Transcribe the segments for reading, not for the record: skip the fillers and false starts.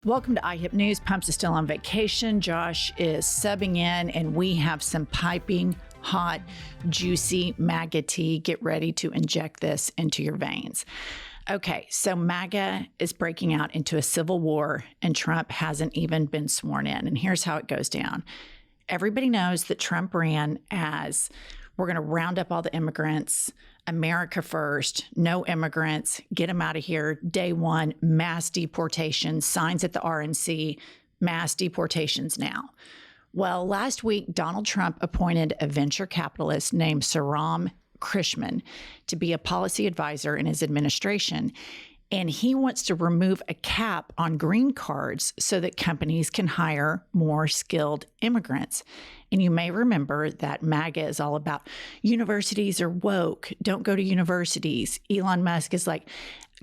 Welcome to IHIP News. Pumps is still on vacation. Josh is subbing in, and we have some piping hot, juicy MAGA tea. Get ready to inject this into your veins. Okay, so MAGA is breaking out into a civil war, and Trump hasn't even been sworn in. And here's how it goes down. Everybody knows that Trump ran as, we're going to round up all the immigrants, America first, no immigrants, get them out of here. Day one, mass deportations, signs at the RNC, mass deportations now. Well, last week, Donald Trump appointed a venture capitalist named Saram Krishman to be a policy advisor in his administration. And he wants to remove a cap on green cards so that companies can hire more skilled immigrants. And you may remember that MAGA is all about universities are woke. Don't go to universities. Elon Musk is like,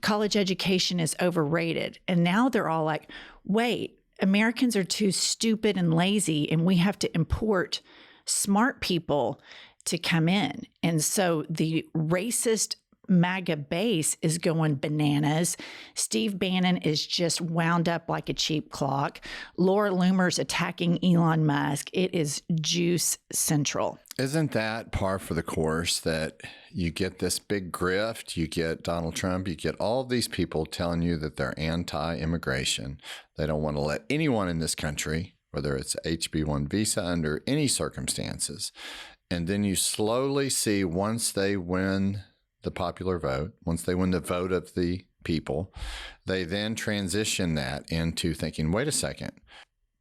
college education is overrated. And now they're all like, wait, Americans are too stupid and lazy, and we have to import smart people to come in. And so the racist MAGA base is going bananas. Steve Bannon is just wound up like a cheap clock. Laura Loomer's attacking Elon Musk. It is juice central. Isn't that par for the course that you get this big grift, you get Donald Trump, you get all of these people telling you that they're anti-immigration. They don't want to let anyone in this country, whether it's HB1 visa under any circumstances. And then you slowly see once they win the popular vote, once they win the vote of the people, they then transition that into thinking, wait a second,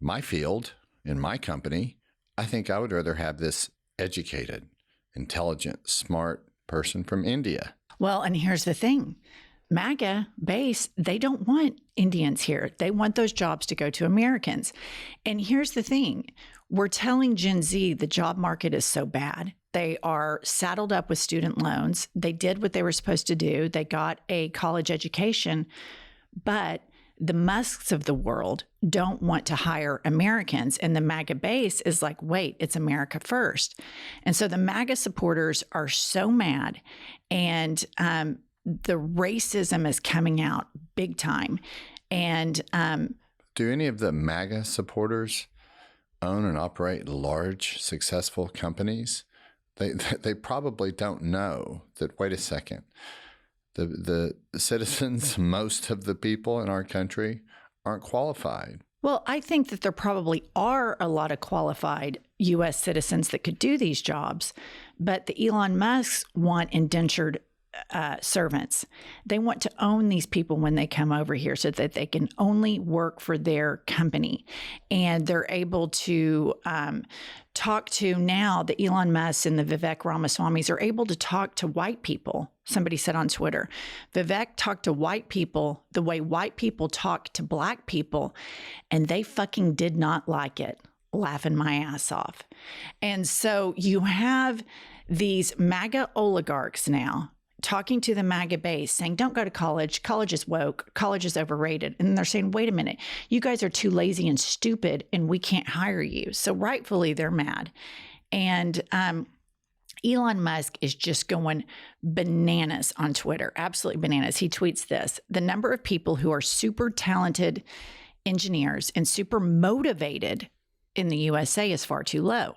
my field in my company, I think I would rather have this educated, intelligent, smart person from India. Well, and here's the thing. MAGA base, they don't want Indians here. They want those jobs to go to Americans. And here's the thing. We're telling Gen Z the job market is so bad. They are saddled up with student loans. They did what they were supposed to do. They got a college education, but the Musks of the world don't want to hire Americans. And the MAGA base is like, wait, it's America first. And so the MAGA supporters are so mad, and the racism is coming out big time. And do any of the MAGA supporters own and operate large, successful companies? They probably don't know that, wait a second, the citizens, most of the people in our country aren't qualified. Well, I think that there probably are a lot of qualified U.S. citizens that could do these jobs, but the Elon Musks want indentured servants. They want to own these people when they come over here so that they can only work for their company. And they're able to talk to, now the Elon Musk and the Vivek Ramaswamis are able to talk to white people. Somebody said on Twitter, Vivek talked to white people the way white people talk to black people, and they fucking did not like it. Laughing my ass off. And so you have these MAGA oligarchs now talking to the MAGA base, saying, don't go to college. College is woke. College is overrated. And they're saying, wait a minute, you guys are too lazy and stupid, and we can't hire you. So rightfully, they're mad. And Elon Musk is just going bananas on Twitter, absolutely bananas. He tweets this: the number of people who are super talented engineers and super motivated in the USA is far too low.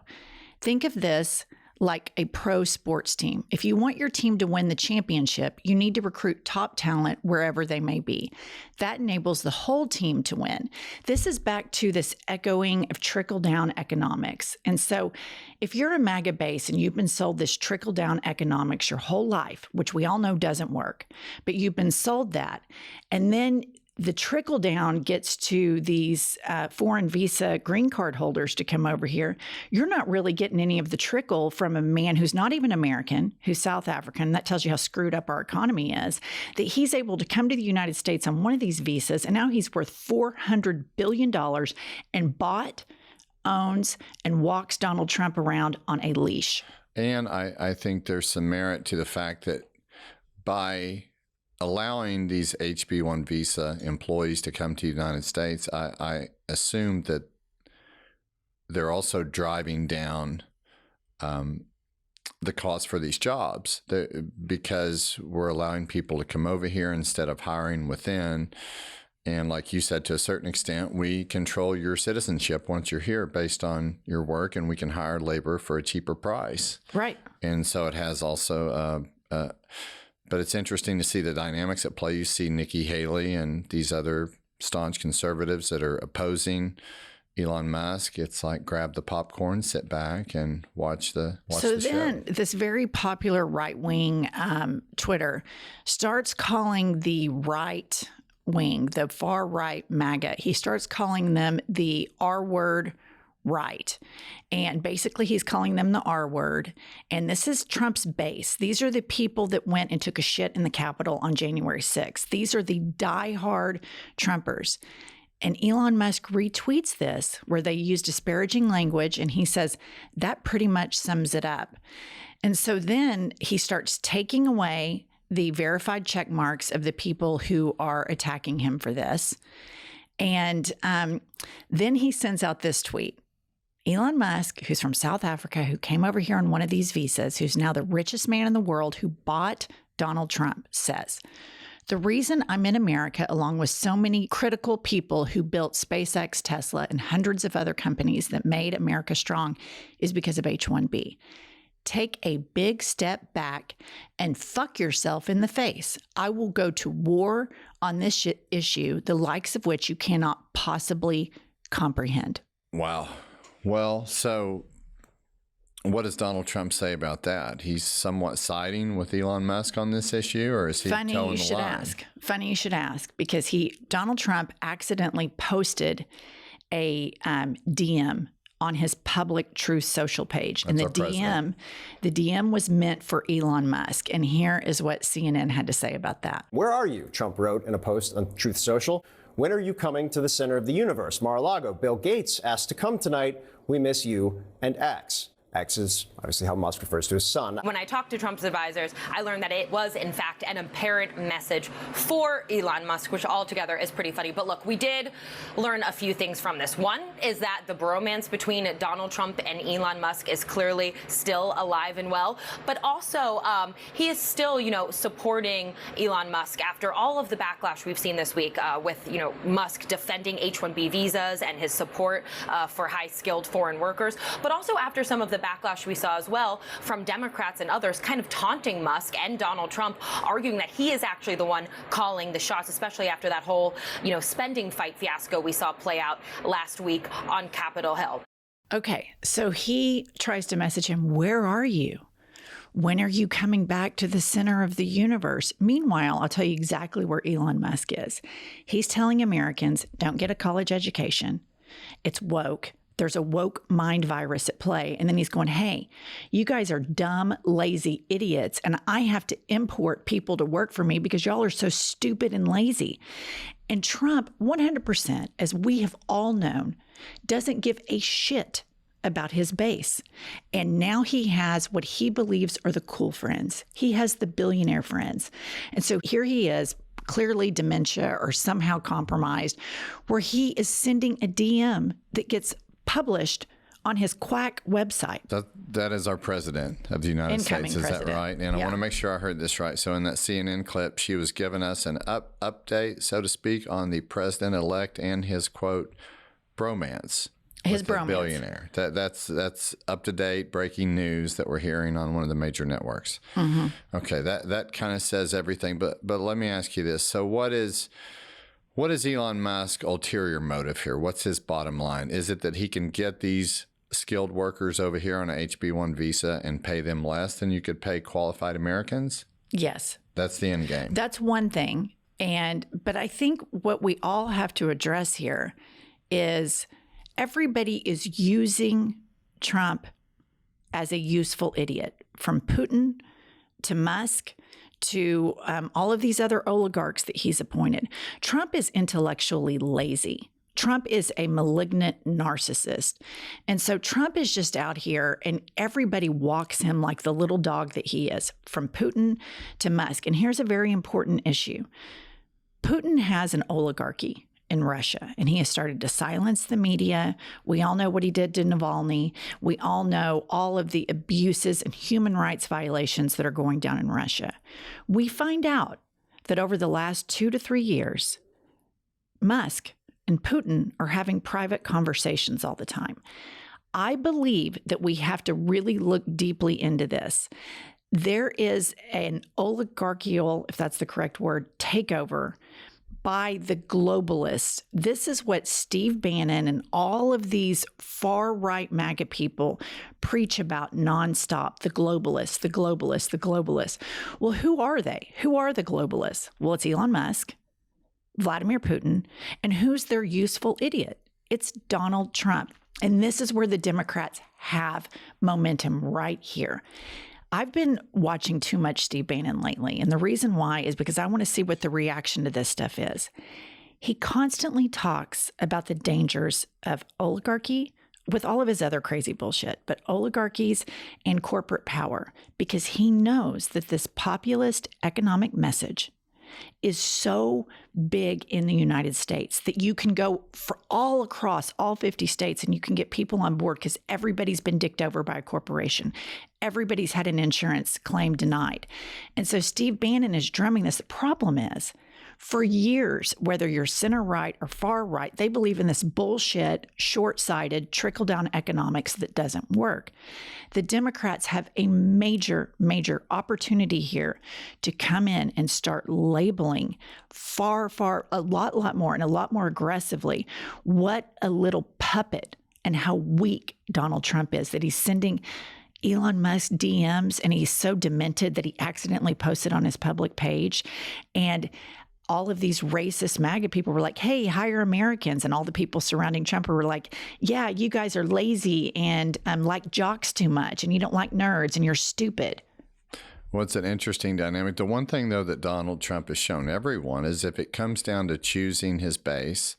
Think of this like a pro sports team. If you want your team to win the championship, you need to recruit top talent wherever they may be. That enables the whole team to win. This is back to this echoing of trickle-down economics. And so if you're a MAGA base and you've been sold this trickle-down economics your whole life, which we all know doesn't work, but you've been sold that, and then the trickle down gets to these foreign visa green card holders to come over here, you're not really getting any of the trickle from a man who's not even American, who's South African. That tells you how screwed up our economy is, that he's able to come to the United States on one of these visas, and now he's worth $400 billion and bought, owns, and walks Donald Trump around on a leash. And I think there's some merit to the fact that by allowing these HB1 visa employees to come to the United States, I assume that they're also driving down the cost for these jobs because we're allowing people to come over here instead of hiring within. And like you said, to a certain extent, we control your citizenship once you're here based on your work, and we can hire labor for a cheaper price. Right. And so it has also, but it's interesting to see the dynamics at play. You see Nikki Haley and these other staunch conservatives that are opposing Elon Musk. It's like grab the popcorn, sit back, and watch the show. This very popular right-wing Twitter starts calling the right wing, the far right MAGA. He starts calling them the R word right. And basically he's calling them the R word. And this is Trump's base. These are the people that went and took a shit in the Capitol on January 6th. These are the diehard Trumpers. And Elon Musk retweets this where they use disparaging language, and he says that pretty much sums it up. And so then he starts taking away the verified check marks of the people who are attacking him for this. And then he sends out this tweet. Elon Musk, who's from South Africa, who came over here on one of these visas, who's now the richest man in the world, who bought Donald Trump, says, the reason I'm in America, along with so many critical people who built SpaceX, Tesla, and hundreds of other companies that made America strong, is because of H-1B. Take a big step back and fuck yourself in the face. I will go to war on this issue, the likes of which you cannot possibly comprehend. Wow. Well, so what does Donald Trump say about that? He's somewhat siding with Elon Musk on this issue, or is he Funny towing you the should line? ask. Funny you should ask, because Donald Trump accidentally posted a DM on his public Truth Social page. That's And our president. the DM was meant for Elon Musk. And here is what CNN had to say about that. Where are you? Trump wrote in a post on Truth Social. When are you coming to the center of the universe? Mar-a-Lago. Bill Gates asked to come tonight. We miss you and X. X is obviously how Musk refers to his son. When I talked to Trump's advisors, I learned that it was, in fact, an apparent message for Elon Musk, which altogether is pretty funny. But look, we did learn a few things from this. One is that the bromance between Donald Trump and Elon Musk is clearly still alive and well. But also, he is still, supporting Elon Musk after all of the backlash we've seen this week with, Musk defending H-1B visas and his support for high-skilled foreign workers. But also after some of the backlash we saw as well from Democrats and others kind of taunting Musk and Donald Trump, arguing that he is actually the one calling the shots, especially after that whole, spending fight fiasco we saw play out last week on Capitol Hill. Okay, so he tries to message him, where are you? When are you coming back to the center of the universe? Meanwhile, I'll tell you exactly where Elon Musk is. He's telling Americans, don't get a college education. It's woke. There's a woke mind virus at play. And then he's going, hey, you guys are dumb, lazy idiots, and I have to import people to work for me because y'all are so stupid and lazy. And Trump, 100%, as we have all known, doesn't give a shit about his base. And now he has what he believes are the cool friends. He has the billionaire friends. And so here he is, clearly dementia or somehow compromised, where he is sending a DM that gets published on his quack website. That is our president of the United Incoming States. Is president. that right? And I Yeah. want to make sure I heard this right. So in that CNN clip, she was giving us an update, so to speak, on the president-elect and his, quote, bromance. His with the bromance. billionaire. That's up-to-date breaking news that we're hearing on one of the major networks. Mm-hmm. Okay, that kind of says everything. But let me ask you this. So what is Elon Musk's ulterior motive here? What's his bottom line? Is it that he can get these skilled workers over here on an HB1 visa and pay them less than you could pay qualified Americans? Yes. That's the end game. That's one thing. But I think what we all have to address here is everybody is using Trump as a useful idiot, from Putin to Musk to all of these other oligarchs that he's appointed. Trump is intellectually lazy. Trump is a malignant narcissist. And so Trump is just out here and everybody walks him like the little dog that he is, from Putin to Musk. And here's a very important issue. Putin has an oligarchy in Russia, and he has started to silence the media. We all know what he did to Navalny. We all know all of the abuses and human rights violations that are going down in Russia. We find out that over the last 2 to 3 years, Musk and Putin are having private conversations all the time. I believe that we have to really look deeply into this. There is an oligarchical, if that's the correct word, takeover by the globalists. This is what Steve Bannon and all of these far-right MAGA people preach about nonstop. The globalists, the globalists, the globalists. Well, who are they? Who are the globalists? Well, it's Elon Musk, Vladimir Putin, and who's their useful idiot? It's Donald Trump. And this is where the Democrats have momentum right here. I've been watching too much Steve Bannon lately, and the reason why is because I want to see what the reaction to this stuff is. He constantly talks about the dangers of oligarchy with all of his other crazy bullshit, but oligarchies and corporate power, because he knows that this populist economic message is so big in the United States that you can go for all across all 50 states and you can get people on board because everybody's been dicked over by a corporation. Everybody's had an insurance claim denied. And so Steve Bannon is drumming this. The problem is, for years, whether you're center right or far right, they believe in this bullshit, short-sighted, trickle-down economics that doesn't work. The Democrats have a major, major opportunity here to come in and start labeling a lot more and a lot more aggressively what a little puppet and how weak Donald Trump is, that he's sending Elon Musk DMs and he's so demented that he accidentally posted on his public page. And all of these racist MAGA people were like, hey, hire Americans. And all the people surrounding Trump were like, yeah, you guys are lazy and like jocks too much and you don't like nerds and you're stupid. Well, it's an interesting dynamic. The one thing, though, that Donald Trump has shown everyone is if it comes down to choosing his base,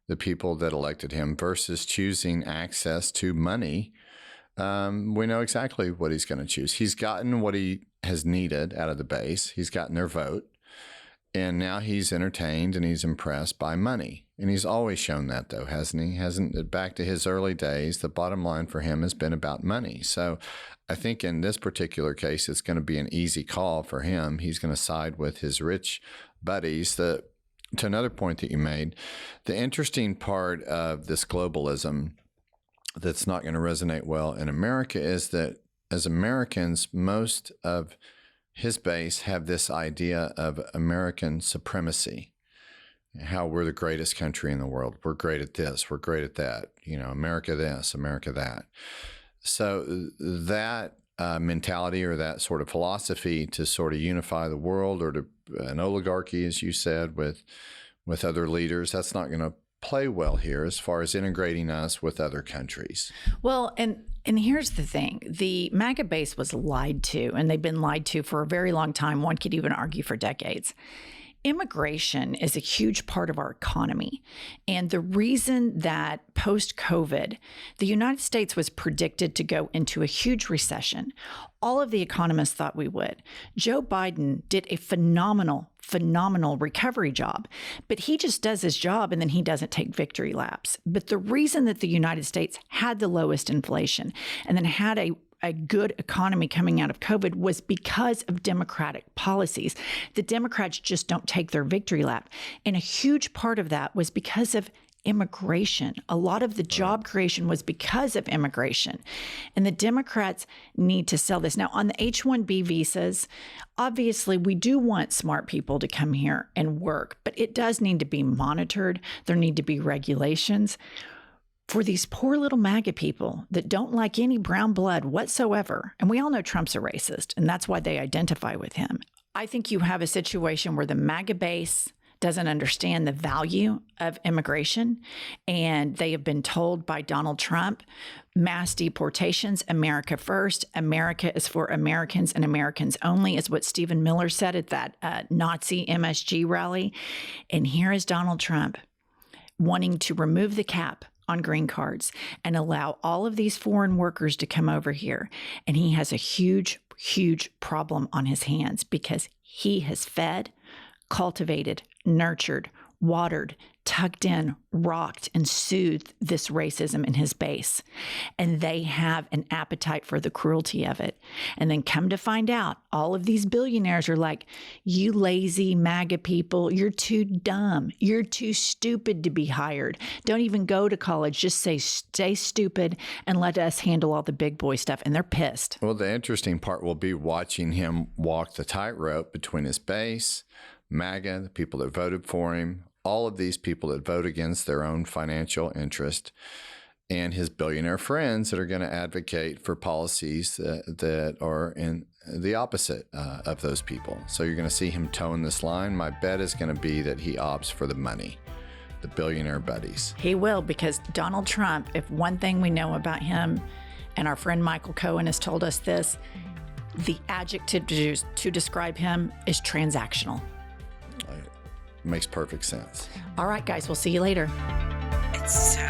the people that elected him, versus choosing access to money, we know exactly what he's going to choose. He's gotten what he has needed out of the base. He's gotten their vote. And now he's entertained and he's impressed by money. And he's always shown that, though, hasn't he? Hasn't, back to his early days, the bottom line for him has been about money. So I think in this particular case, it's going to be an easy call for him. He's going to side with his rich buddies. To another point that you made, the interesting part of this globalism that's not going to resonate well in America is that as Americans, most of his base have this idea of American supremacy, how we're the greatest country in the world. We're great at this. We're great at that. You know, America this, America that. So that mentality or that sort of philosophy to sort of unify the world, or to an oligarchy, as you said, with other leaders, that's not going to play well here as far as integrating us with other countries. Well, and here's the thing. The MAGA base was lied to, and they've been lied to for a very long time. One could even argue for decades. Immigration is a huge part of our economy. And the reason that post-COVID, the United States was predicted to go into a huge recession, all of the economists thought we would. Joe Biden did a phenomenal recovery job, but he just does his job and then he doesn't take victory laps. But the reason that the United States had the lowest inflation and then had a good economy coming out of COVID was because of Democratic policies. The Democrats just don't take their victory lap. And a huge part of that was because of immigration. A lot of the job creation was because of immigration. And the Democrats need to sell this. Now, on the H-1B visas, obviously, we do want smart people to come here and work, but it does need to be monitored. There need to be regulations. For these poor little MAGA people that don't like any brown blood whatsoever, and we all know Trump's a racist, and that's why they identify with him. I think you have a situation where the MAGA base doesn't understand the value of immigration, and they have been told by Donald Trump, mass deportations, America first, America is for Americans and Americans only, is what Stephen Miller said at that Nazi MSG rally. And here is Donald Trump wanting to remove the cap on green cards and allow all of these foreign workers to come over here. And he has a huge, huge problem on his hands because he has fed, cultivated, nurtured, watered tucked in, rocked, and soothed this racism in his base. And they have an appetite for the cruelty of it. And then come to find out, all of these billionaires are like, you lazy MAGA people, you're too dumb. You're too stupid to be hired. Don't even go to college. Just stay stupid and let us handle all the big boy stuff. And they're pissed. Well, the interesting part will be watching him walk the tightrope between his base, MAGA, the people that voted for him, all of these people that vote against their own financial interest, and his billionaire friends that are going to advocate for policies that are in the opposite of those people. So you're going to see him towing this line. My bet is going to be that he opts for the money, the billionaire buddies. He will, because Donald Trump, if one thing we know about him, and our friend Michael Cohen has told us this, the adjective to describe him is transactional. Makes perfect sense. All right, guys, we'll see you later. It's so